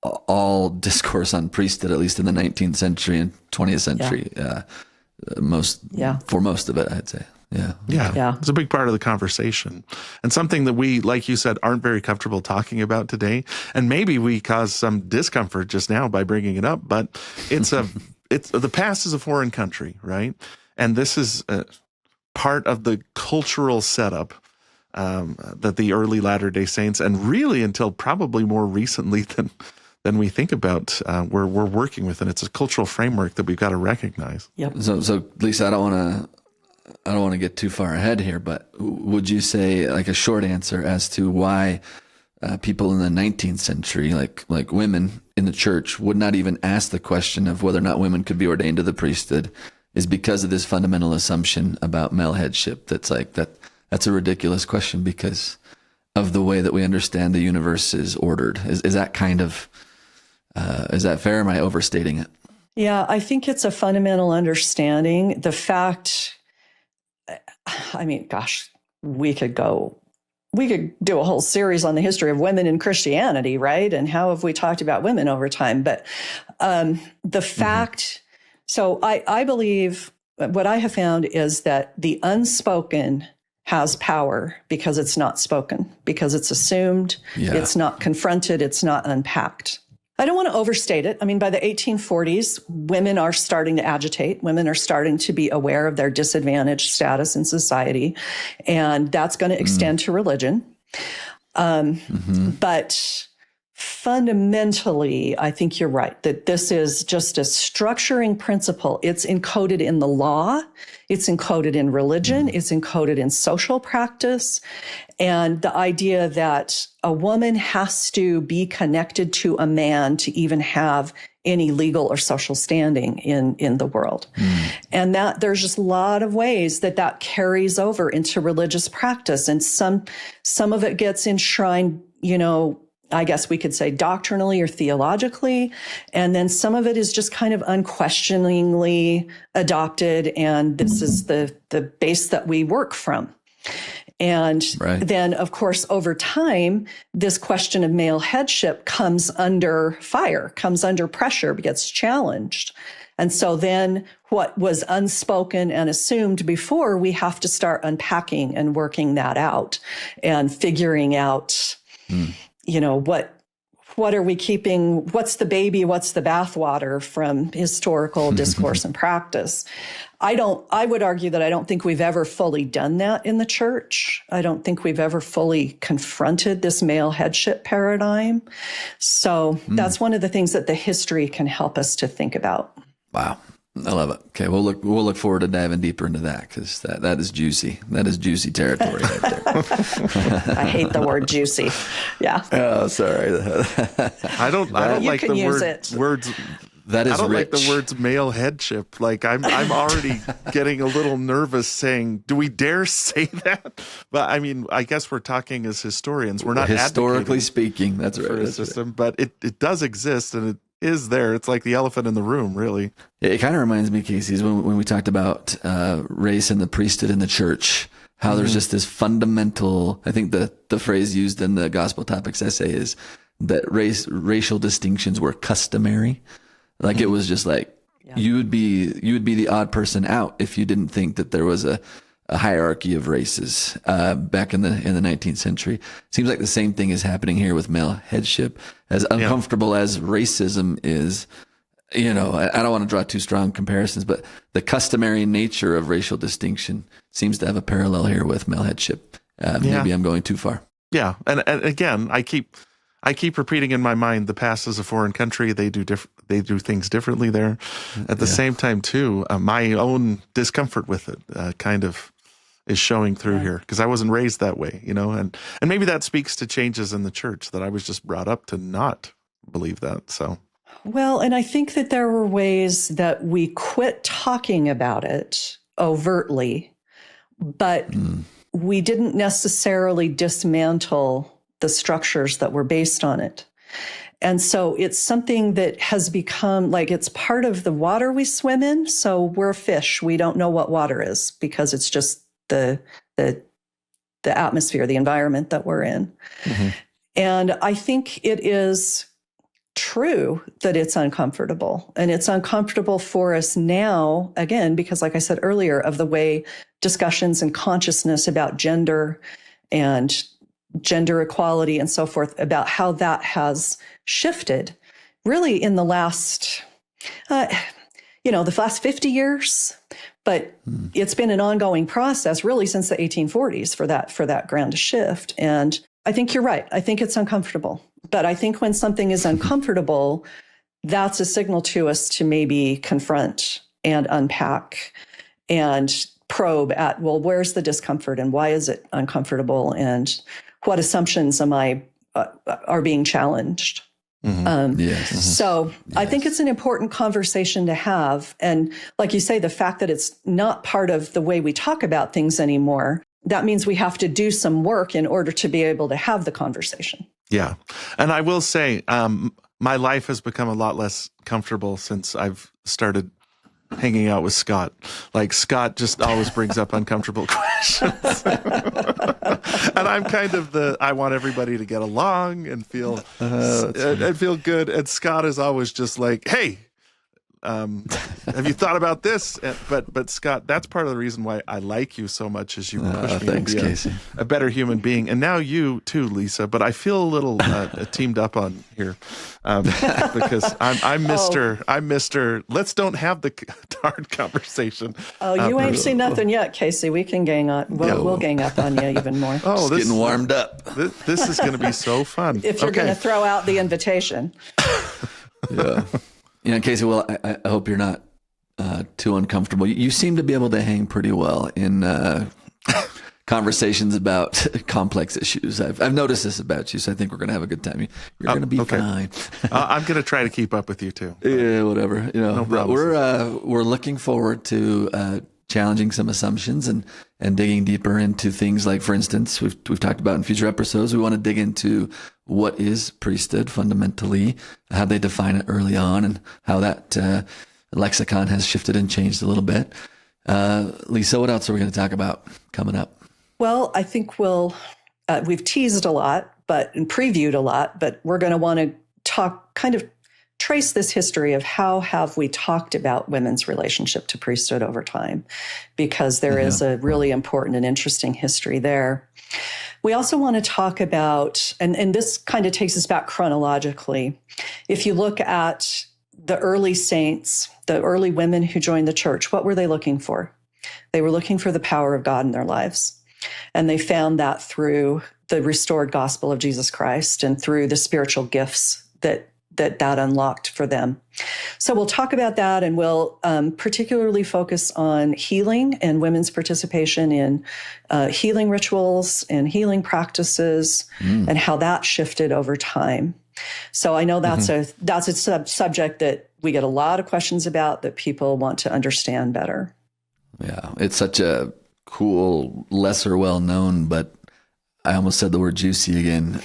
Speaker 1: all discourse on priesthood, at least in the 19th century and 20th century, for most of it, I'd say.
Speaker 2: Yeah. It's a big part of the conversation, and something that we, like you said, aren't very comfortable talking about today. And maybe we caused some discomfort just now by bringing it up, but it's the past is a foreign country, right? And this is part of the cultural setup that the early Latter-day Saints, and really until probably more recently than we think about, we're working with, and it's a cultural framework that we've got to recognize.
Speaker 3: Yep.
Speaker 1: So Lisa, I don't want to get too far ahead here, but would you say like a short answer as to why people in the 19th century, like women in the church, would not even ask the question of whether or not women could be ordained to the priesthood, is because of this fundamental assumption about male headship? That's a ridiculous question because of the way that we understand the universe is ordered. Is that kind of is that fair? Am I overstating it?
Speaker 3: Yeah, I think it's a fundamental understanding. The fact, I mean, gosh, we could do a whole series on the history of women in Christianity, right? And how have we talked about women over time? But the fact, so I believe what I have found is that the unspoken has power because it's not spoken, because it's assumed, it's not confronted, it's not unpacked. I don't want to overstate it. I mean, by the 1840s, women are starting to agitate. Women are starting to be aware of their disadvantaged status in society, and that's going to extend to religion. But fundamentally, I think you're right, that this is just a structuring principle. It's encoded in the law. It's encoded in religion. It's encoded in social practice. And the idea that a woman has to be connected to a man to even have any legal or social standing in the world. And that there's just a lot of ways that carries over into religious practice. And some of it gets enshrined, I guess we could say doctrinally or theologically. And then some of it is just kind of unquestioningly adopted. And this is the base that we work from. And then, of course, over time, this question of male headship comes under fire, comes under pressure, gets challenged. And so then what was unspoken and assumed before, we have to start unpacking and working that out and figuring out, what are we keeping? What's the baby? What's the bathwater from historical discourse and practice? I would argue that I don't think we've ever fully done that in the church. I don't think we've ever fully confronted this male headship paradigm. So that's one of the things that the history can help us to think about.
Speaker 1: Wow. I love it. Okay, we'll look forward to diving deeper into that because that is juicy. That is juicy territory right there.
Speaker 3: I hate the word juicy. Yeah.
Speaker 1: Oh, sorry.
Speaker 2: I don't like the words.
Speaker 1: That is
Speaker 2: I don't
Speaker 1: rich.
Speaker 2: like the words male headship. Like I'm already getting a little nervous saying, do we dare say that? But I mean, I guess we're talking as historians. We're not
Speaker 1: historically speaking. That's right.
Speaker 2: For a system, but it does exist and it is there. It's like the elephant in the room, really.
Speaker 1: It kind of reminds me, Casey, when we talked about race and the priesthood in the church, how there's just this fundamental, I think the phrase used in the Gospel Topics essay is that racial distinctions were customary. Like it was just like, you would be the odd person out if you didn't think that there was a hierarchy of races back in the 19th century. Seems like the same thing is happening here with male headship. As uncomfortable as racism is, I don't want to draw too strong comparisons, but the customary nature of racial distinction seems to have a parallel here with male headship. Maybe I'm going too far. Yeah,
Speaker 2: and again, I keep repeating in my mind, the past is a foreign country. They do things differently there. At the same time, too, my own discomfort with it kind of is showing through here because I wasn't raised that way, and maybe that speaks to changes in the church that I was just brought up to not believe that. So,
Speaker 3: well, and I think that there were ways that we quit talking about it overtly, but we didn't necessarily dismantle the structures that were based on it. And so it's something that has become like it's part of the water we swim in. So we're fish. We don't know what water is because it's just the atmosphere, the environment that we're in. Mm-hmm. And I think it is true that it's uncomfortable. And it's uncomfortable for us now, again, because like I said earlier, of the way discussions and consciousness about gender and gender equality and so forth, about how that has shifted really in the last, the last 50 years. But it's been an ongoing process really since the 1840s for that grand shift. And I think you're right. I think it's uncomfortable. But I think when something is uncomfortable, that's a signal to us to maybe confront and unpack and probe at, well, where's the discomfort and why is it uncomfortable and what assumptions are being challenged? Mm-hmm. So yes. I think it's an important conversation to have. And like you say, the fact that it's not part of the way we talk about things anymore, that means we have to do some work in order to be able to have the conversation.
Speaker 2: Yeah. And I will say, my life has become a lot less comfortable since I've started hanging out with Scott. Like Scott just always brings up uncomfortable questions. And I'm kind of I want everybody to get along and feel good. And Scott is always just like, hey, have you thought about this? But Scott, that's part of the reason why I like you so much is you push me to be a better human being. And now you too, Lisa, but I feel a little teamed up on here because I'm Mr. Let's don't have the hard conversation.
Speaker 3: Oh, you ain't seen nothing yet, Casey. We can gang up. We'll gang up on you even more.
Speaker 1: Oh, this getting warmed up.
Speaker 2: This is going to be so fun.
Speaker 3: If you're going to throw out the invitation.
Speaker 1: Yeah. Casey, well, I hope you're not too uncomfortable. You seem to be able to hang pretty well in conversations about complex issues. I've noticed this about you, so I think we're going to have a good time. You're going to be fine.
Speaker 2: I'm going to try to keep up with you too.
Speaker 1: Yeah, whatever. No we're looking forward to challenging some assumptions and digging deeper into things like, for instance, we've talked about in future episodes, we want to dig into what is priesthood fundamentally, how they define it early on, and how that lexicon has shifted and changed a little bit. Lisa, what else are we going to talk about coming up?
Speaker 3: Well, I think we've teased a lot, and previewed a lot, but we're going to want to talk, kind of trace this history of how have we talked about women's relationship to priesthood over time, because there is a really important and interesting history there. We also want to talk about, and this kind of takes us back chronologically. If you look at the early saints, the early women who joined the church, what were they looking for? They were looking for the power of God in their lives. And they found that through the restored gospel of Jesus Christ and through the spiritual gifts that unlocked for them. So we'll talk about that, and we'll particularly focus on healing and women's participation in healing rituals and healing practices and how that shifted over time. So I know that's a subject that we get a lot of questions about, that people want to understand better.
Speaker 1: Yeah, it's such a cool, lesser well-known, but I almost said the word juicy again,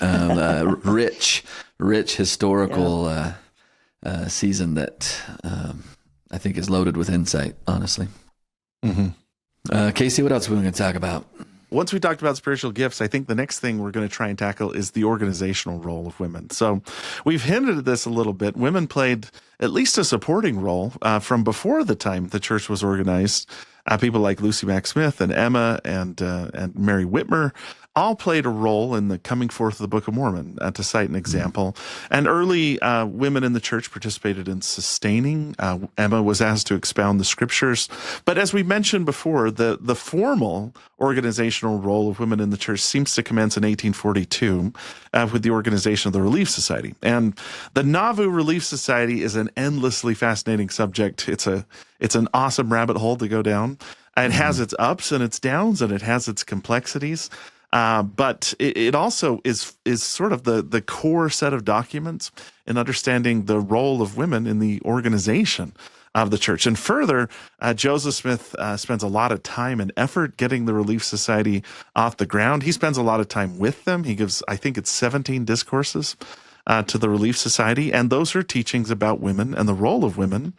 Speaker 1: rich historical season that I think is loaded with insight, honestly. Mm-hmm. Casey, what else are we going to talk about?
Speaker 2: Once we talked about spiritual gifts, I think the next thing we're going to try and tackle is the organizational role of women. So we've hinted at this a little bit. Women played at least a supporting role from before the time the church was organized. People like Lucy Mack Smith and Emma and Mary Whitmer all played a role in the coming forth of the Book of Mormon, to cite an example. And early women in the church participated in sustaining. Emma was asked to expound the scriptures. But as we mentioned before, the formal organizational role of women in the church seems to commence in 1842 with the organization of the Relief Society. And the Nauvoo Relief Society is an endlessly fascinating subject. It's an awesome rabbit hole to go down. It has its ups and its downs, and it has its complexities. But it also is sort of the core set of documents in understanding the role of women in the organization of the church. And further, Joseph Smith spends a lot of time and effort getting the Relief Society off the ground. He spends a lot of time with them. He gives, I think it's 17 discourses to the Relief Society, and those are teachings about women and the role of women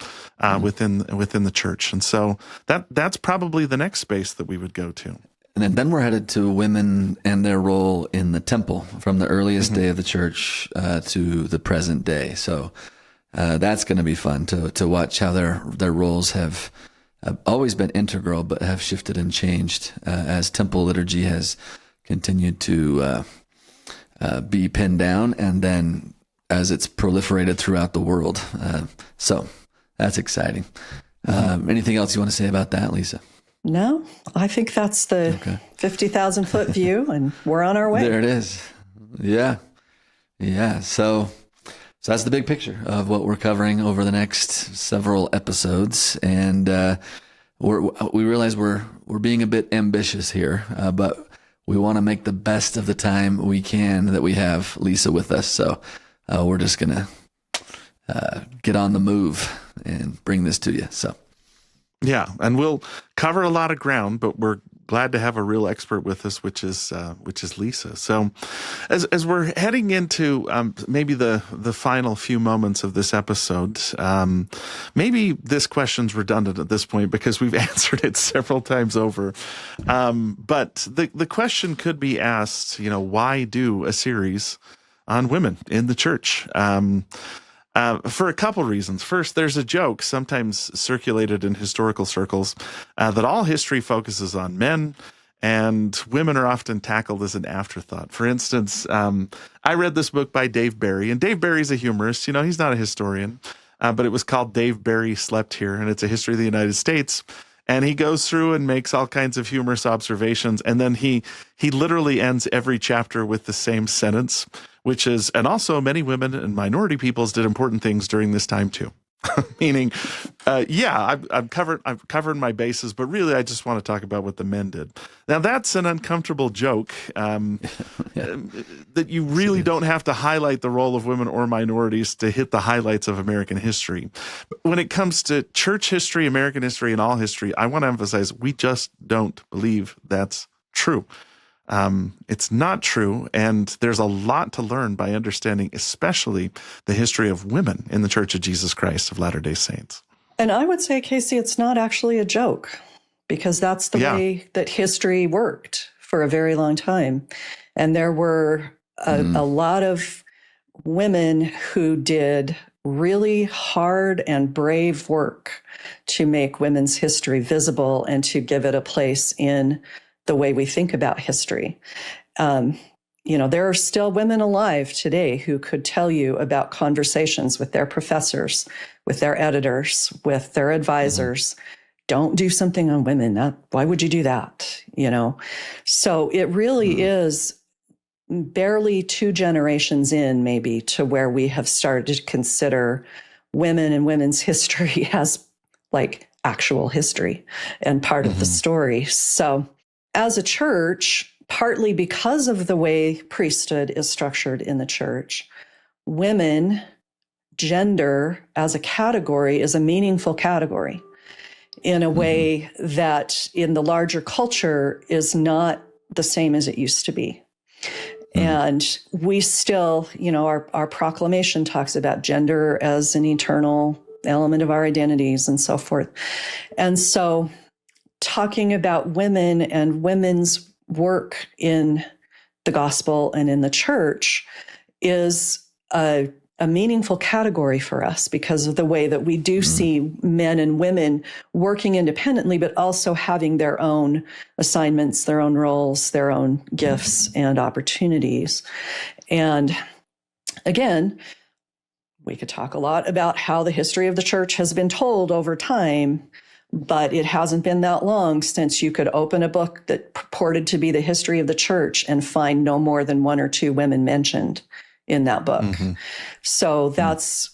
Speaker 2: within the church. And so that's probably the next space that we would go to.
Speaker 1: And then we're headed to women and their role in the temple from the earliest day of the church to the present day. So that's going to be fun to watch how their roles have always been integral, but have shifted and changed as temple liturgy has continued to be pinned down, and then as it's proliferated throughout the world. So that's exciting. Anything else you want to say about that, Lisa?
Speaker 3: No, I think that's the 50,000-foot view, and we're on our way.
Speaker 1: There it is. Yeah. So that's the big picture of what we're covering over the next several episodes, and we realize we're being a bit ambitious here, but we want to make the best of the time we can that we have Lisa with us. So we're just gonna get on the move and bring this to you. So.
Speaker 2: Yeah, and we'll cover a lot of ground, but we're glad to have a real expert with us, which is Lisa. So, as we're heading into maybe the final few moments of this episode, maybe this question's redundant at this point because we've answered it several times over. But the question could be asked, why do a series on women in the church? For a couple reasons. First, there's a joke sometimes circulated in historical circles that all history focuses on men and women are often tackled as an afterthought. For instance, I read this book by Dave Barry, and Dave Barry's a humorist. He's not a historian, but it was called Dave Barry Slept Here, and it's a history of the United States. And he goes through and makes all kinds of humorous observations, and then he literally ends every chapter with the same sentence, which is, and also many women and minority peoples did important things during this time too. Meaning, I've covered my bases, but really I just want to talk about what the men did. Now that's an uncomfortable joke that you really don't have to highlight the role of women or minorities to hit the highlights of American history. But when it comes to church history, American history, and all history, I want to emphasize we just don't believe that's true. It's not true, and there's a lot to learn by understanding especially the history of women in the Church of Jesus Christ of Latter-day Saints.
Speaker 3: And I would say, Casey, it's not actually a joke, because that's the way that history worked for a very long time. And there were a lot of women who did really hard and brave work to make women's history visible and to give it a place in the way we think about history. There are still women alive today who could tell you about conversations with their professors, with their editors, with their advisors. Don't do something on women. Why would you do that? So it really is barely 2 generations in, maybe, to where we have started to consider women and women's history as like actual history and part of the story. So as a church, partly because of the way priesthood is structured in the church, women, gender as a category is a meaningful category in a way that in the larger culture is not the same as it used to be. And we still, our proclamation talks about gender as an eternal element of our identities and so forth. And so talking about women and women's work in the gospel and in the church is a meaningful category for us because of the way that we do see men and women working independently, but also having their own assignments, their own roles, their own gifts and opportunities. And again, we could talk a lot about how the history of the church has been told over time, but it hasn't been that long since you could open a book that purported to be the history of the church and find no more than 1 or 2 women mentioned in that book. So that's,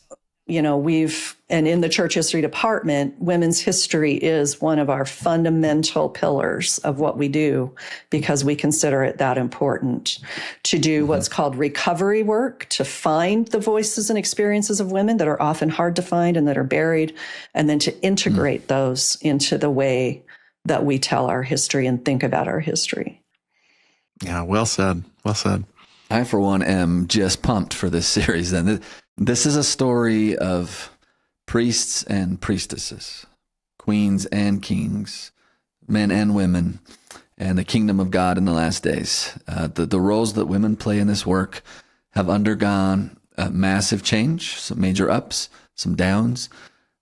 Speaker 3: and in the church history department, women's history is one of our fundamental pillars of what we do because we consider it that important to do what's called recovery work, to find the voices and experiences of women that are often hard to find and that are buried, and then to integrate those into the way that we tell our history and think about our history.
Speaker 2: Yeah, well said. Well said.
Speaker 1: I, for one, am just pumped for this series. Then this is a story of priests and priestesses, queens and kings, men and women, and the kingdom of God in the last days. The roles that women play in this work have undergone a massive change, some major ups, some downs,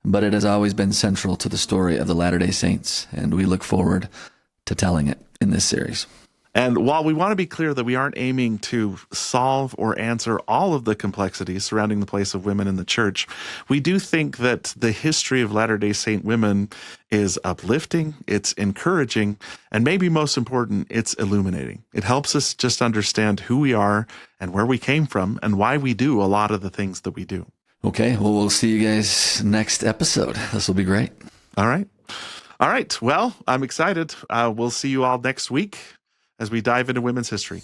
Speaker 1: but it has always been central to the story of the Latter-day Saints, and we look forward to telling it in this series.
Speaker 2: And while we want to be clear that we aren't aiming to solve or answer all of the complexities surrounding the place of women in the church, we do think that the history of Latter-day Saint women is uplifting, it's encouraging, and maybe most important, it's illuminating. It helps us just understand who we are and where we came from and why we do a lot of the things that we do.
Speaker 1: Okay, well, we'll see you guys next episode. This will be great.
Speaker 2: All right. Well, I'm excited. We'll see you all next week as we dive into women's history.